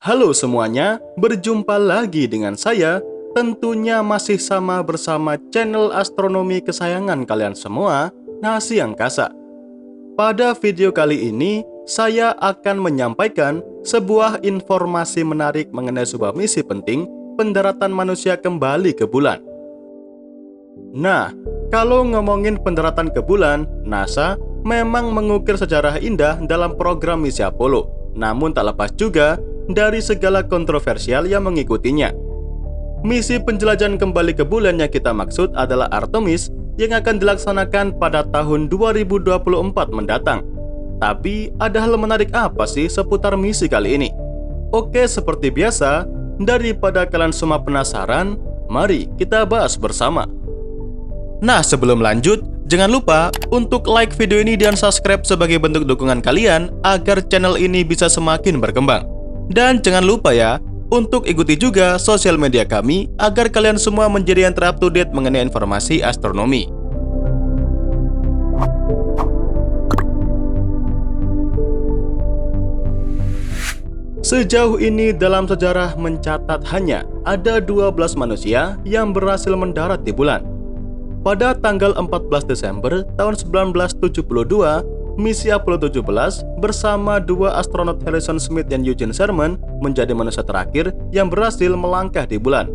Halo semuanya, berjumpa lagi dengan saya. Tentunya masih sama bersama channel astronomi kesayangan kalian semua, Nasi Angkasa. Pada video kali ini, saya akan menyampaikan sebuah informasi menarik mengenai sebuah misi penting pendaratan manusia kembali ke bulan. Nah, kalau ngomongin pendaratan ke bulan, NASA memang mengukir sejarah indah dalam program misi Apollo. Namun tak lepas juga dari segala kontroversial yang mengikutinya. Misi penjelajahan kembali ke bulan yang kita maksud adalah Artemis yang akan dilaksanakan pada tahun 2024 mendatang. Tapi ada hal menarik apa sih seputar misi kali ini? Oke, seperti biasa, daripada kalian semua penasaran, mari kita bahas bersama. Nah, sebelum lanjut, jangan lupa untuk like video ini dan subscribe sebagai bentuk dukungan kalian agar channel ini bisa semakin berkembang. Dan jangan lupa ya, untuk ikuti juga sosial media kami agar kalian semua menjadi yang ter-up-to-date mengenai informasi astronomi. Sejauh ini dalam sejarah mencatat hanya ada 12 manusia yang berhasil mendarat di bulan. Pada tanggal 14 Desember tahun 1972, misi Apollo 17 bersama dua astronot Harrison Smith dan Eugene Cernan menjadi manusia terakhir yang berhasil melangkah di bulan.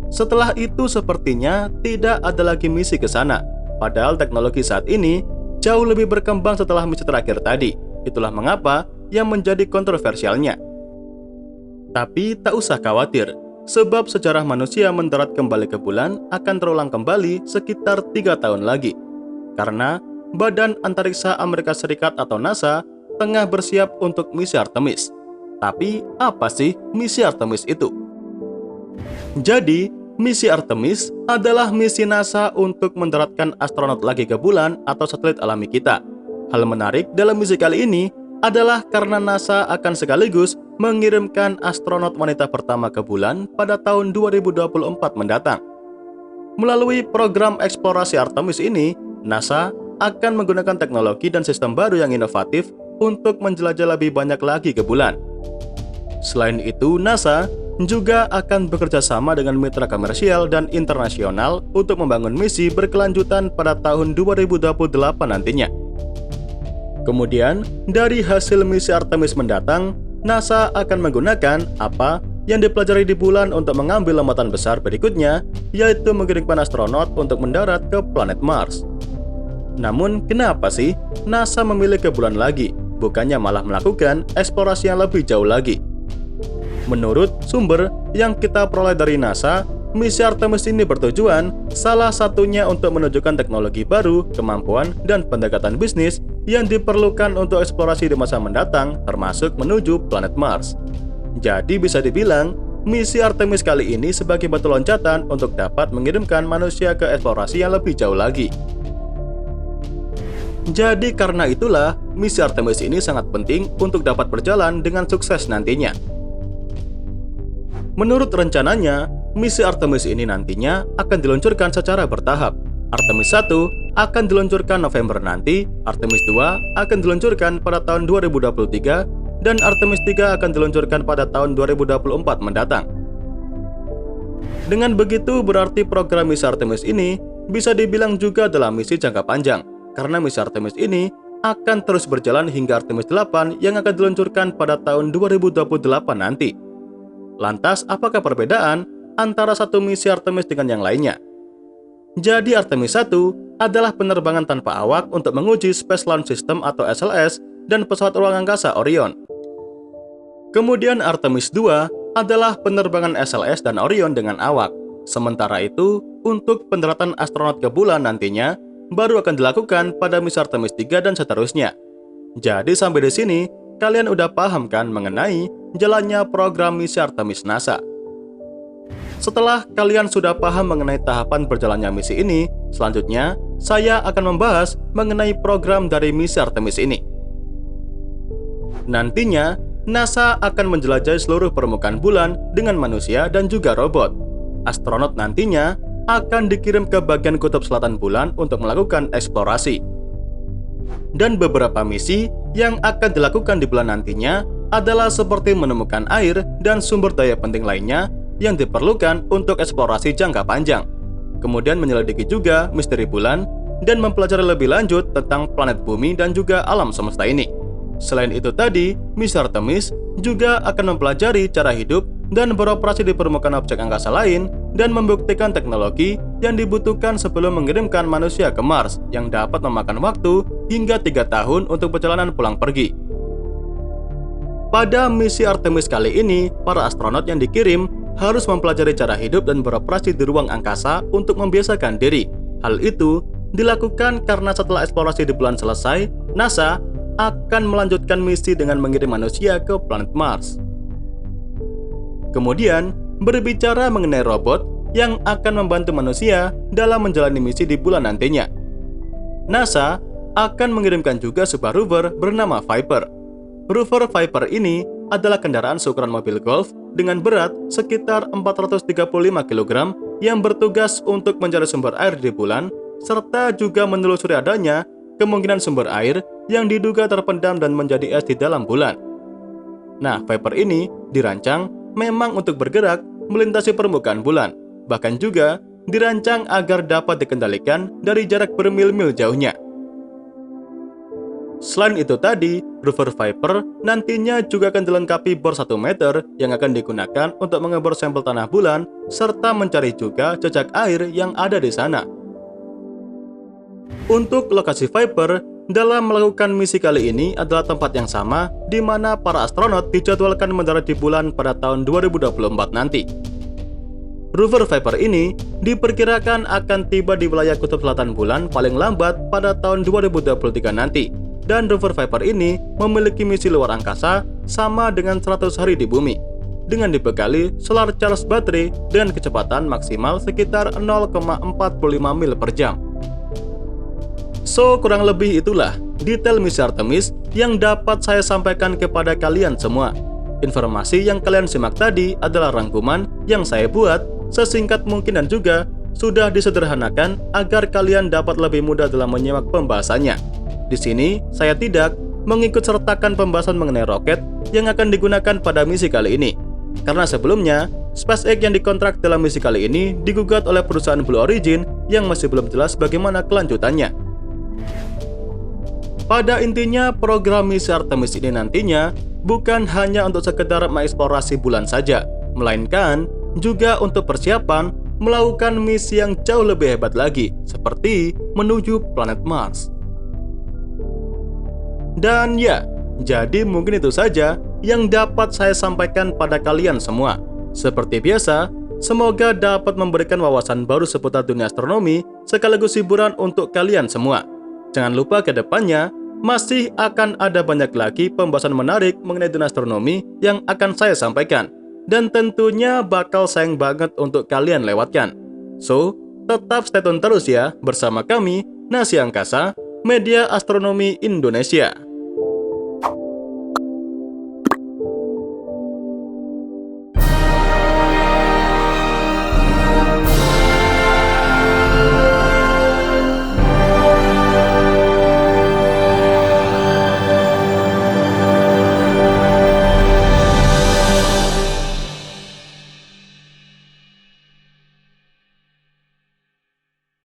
Setelah itu sepertinya tidak ada lagi misi ke sana, padahal teknologi saat ini jauh lebih berkembang setelah misi terakhir tadi. Itulah mengapa yang menjadi kontroversialnya. Tapi tak usah khawatir, sebab sejarah manusia mendarat kembali ke bulan akan terulang kembali sekitar 3 tahun lagi. Karena Badan Antariksa Amerika Serikat atau NASA tengah bersiap untuk misi Artemis. Tapi apa sih misi Artemis itu? Jadi, misi Artemis adalah misi NASA untuk mendaratkan astronot lagi ke bulan atau satelit alami kita. Hal menarik dalam misi kali ini adalah karena NASA akan sekaligus mengirimkan astronot wanita pertama ke bulan pada tahun 2024 mendatang. Melalui program eksplorasi Artemis ini, NASA akan menggunakan teknologi dan sistem baru yang inovatif untuk menjelajah lebih banyak lagi ke bulan. Selain itu, NASA juga akan bekerja sama dengan mitra komersial dan internasional untuk membangun misi berkelanjutan pada tahun 2028 nantinya. Kemudian, dari hasil misi Artemis mendatang, NASA akan menggunakan apa yang dipelajari di bulan untuk mengambil lompatan besar berikutnya, yaitu mengirimkan astronot untuk mendarat ke planet Mars. Namun, kenapa sih NASA memilih ke bulan lagi, bukannya malah melakukan eksplorasi yang lebih jauh lagi? Menurut sumber yang kita peroleh dari NASA, misi Artemis ini bertujuan salah satunya untuk menunjukkan teknologi baru, kemampuan, dan pendekatan bisnis yang diperlukan untuk eksplorasi di masa mendatang, termasuk menuju planet Mars. Jadi bisa dibilang, misi Artemis kali ini sebagai batu loncatan untuk dapat mengirimkan manusia ke eksplorasi yang lebih jauh lagi. Jadi karena itulah, misi Artemis ini sangat penting untuk dapat berjalan dengan sukses nantinya. Menurut rencananya, misi Artemis ini nantinya akan diluncurkan secara bertahap. Artemis 1 akan diluncurkan November nanti, Artemis 2 akan diluncurkan pada tahun 2023, dan Artemis 3 akan diluncurkan pada tahun 2024 mendatang. Dengan begitu, berarti program misi Artemis ini bisa dibilang juga adalah misi jangka panjang, karena misi Artemis ini akan terus berjalan hingga Artemis 8 yang akan diluncurkan pada tahun 2028 nanti. Lantas, apakah perbedaan antara satu misi Artemis dengan yang lainnya? Jadi Artemis 1 adalah penerbangan tanpa awak untuk menguji Space Launch System atau SLS dan pesawat ruang angkasa Orion. Kemudian Artemis 2 adalah penerbangan SLS dan Orion dengan awak. Sementara itu, untuk pendaratan astronot ke bulan nantinya baru akan dilakukan pada misi Artemis 3 dan seterusnya. Jadi sampai di sini, kalian udah paham kan mengenai jalannya program misi Artemis NASA? Setelah kalian sudah paham mengenai tahapan berjalannya misi ini, selanjutnya saya akan membahas mengenai program dari misi Artemis ini. Nantinya, NASA akan menjelajahi seluruh permukaan bulan dengan manusia dan juga robot. Astronot nantinya akan dikirim ke bagian kutub selatan bulan untuk melakukan eksplorasi. Dan beberapa misi yang akan dilakukan di bulan nantinya adalah seperti menemukan air dan sumber daya penting lainnya yang diperlukan untuk eksplorasi jangka panjang. Kemudian menyelidiki juga misteri bulan dan mempelajari lebih lanjut tentang planet bumi dan juga alam semesta ini. Selain itu tadi, misi Artemis juga akan mempelajari cara hidup dan beroperasi di permukaan objek angkasa lain dan membuktikan teknologi yang dibutuhkan sebelum mengirimkan manusia ke Mars yang dapat memakan waktu hingga 3 tahun untuk perjalanan pulang pergi. Pada misi Artemis kali ini, para astronot yang dikirim harus mempelajari cara hidup dan beroperasi di ruang angkasa untuk membiasakan diri. Hal itu dilakukan karena setelah eksplorasi di bulan selesai, NASA akan melanjutkan misi dengan mengirim manusia ke planet Mars. Kemudian, berbicara mengenai robot yang akan membantu manusia dalam menjalani misi di bulan nantinya. NASA akan mengirimkan juga sebuah rover bernama Viper. Rover Viper ini adalah kendaraan seukuran mobil golf dengan berat sekitar 435 kg yang bertugas untuk mencari sumber air di bulan, serta juga menelusuri adanya kemungkinan sumber air yang diduga terpendam dan menjadi es di dalam bulan. Nah, Viper ini dirancang memang untuk bergerak melintasi permukaan bulan, bahkan juga dirancang agar dapat dikendalikan dari jarak bermil-mil jauhnya. Selain itu tadi, rover Viper nantinya juga akan dilengkapi bor 1 meter yang akan digunakan untuk mengebor sampel tanah bulan, serta mencari juga jejak air yang ada di sana. Untuk lokasi Viper dalam melakukan misi kali ini adalah tempat yang sama di mana para astronot dijadwalkan mendarat di bulan pada tahun 2024 nanti. Rover Viper ini diperkirakan akan tiba di wilayah kutub selatan bulan paling lambat pada tahun 2023 nanti. Dan rover Viper ini memiliki misi luar angkasa sama dengan 100 hari di bumi, dengan dibekali solar charge baterai dengan kecepatan maksimal sekitar 0,45 mil per jam. So, kurang lebih itulah detail misi Artemis yang dapat saya sampaikan kepada kalian semua. Informasi yang kalian simak tadi adalah rangkuman yang saya buat sesingkat mungkin dan juga sudah disederhanakan agar kalian dapat lebih mudah dalam menyimak pembahasannya. Di sini, saya tidak mengikut sertakan pembahasan mengenai roket yang akan digunakan pada misi kali ini. Karena sebelumnya, SpaceX yang dikontrak dalam misi kali ini digugat oleh perusahaan Blue Origin yang masih belum jelas bagaimana kelanjutannya. Pada intinya, program misi Artemis ini nantinya bukan hanya untuk sekedar mengeksplorasi bulan saja, melainkan juga untuk persiapan melakukan misi yang jauh lebih hebat lagi, seperti menuju planet Mars. Dan ya, jadi mungkin itu saja yang dapat saya sampaikan pada kalian semua. Seperti biasa, semoga dapat memberikan wawasan baru seputar dunia astronomi sekaligus hiburan untuk kalian semua. Jangan lupa ke depannya, masih akan ada banyak lagi pembahasan menarik mengenai dunia astronomi yang akan saya sampaikan. Dan tentunya bakal sayang banget untuk kalian lewatkan. So, tetap stay tune terus ya bersama kami, Nasi Angkasa, Media Astronomi Indonesia.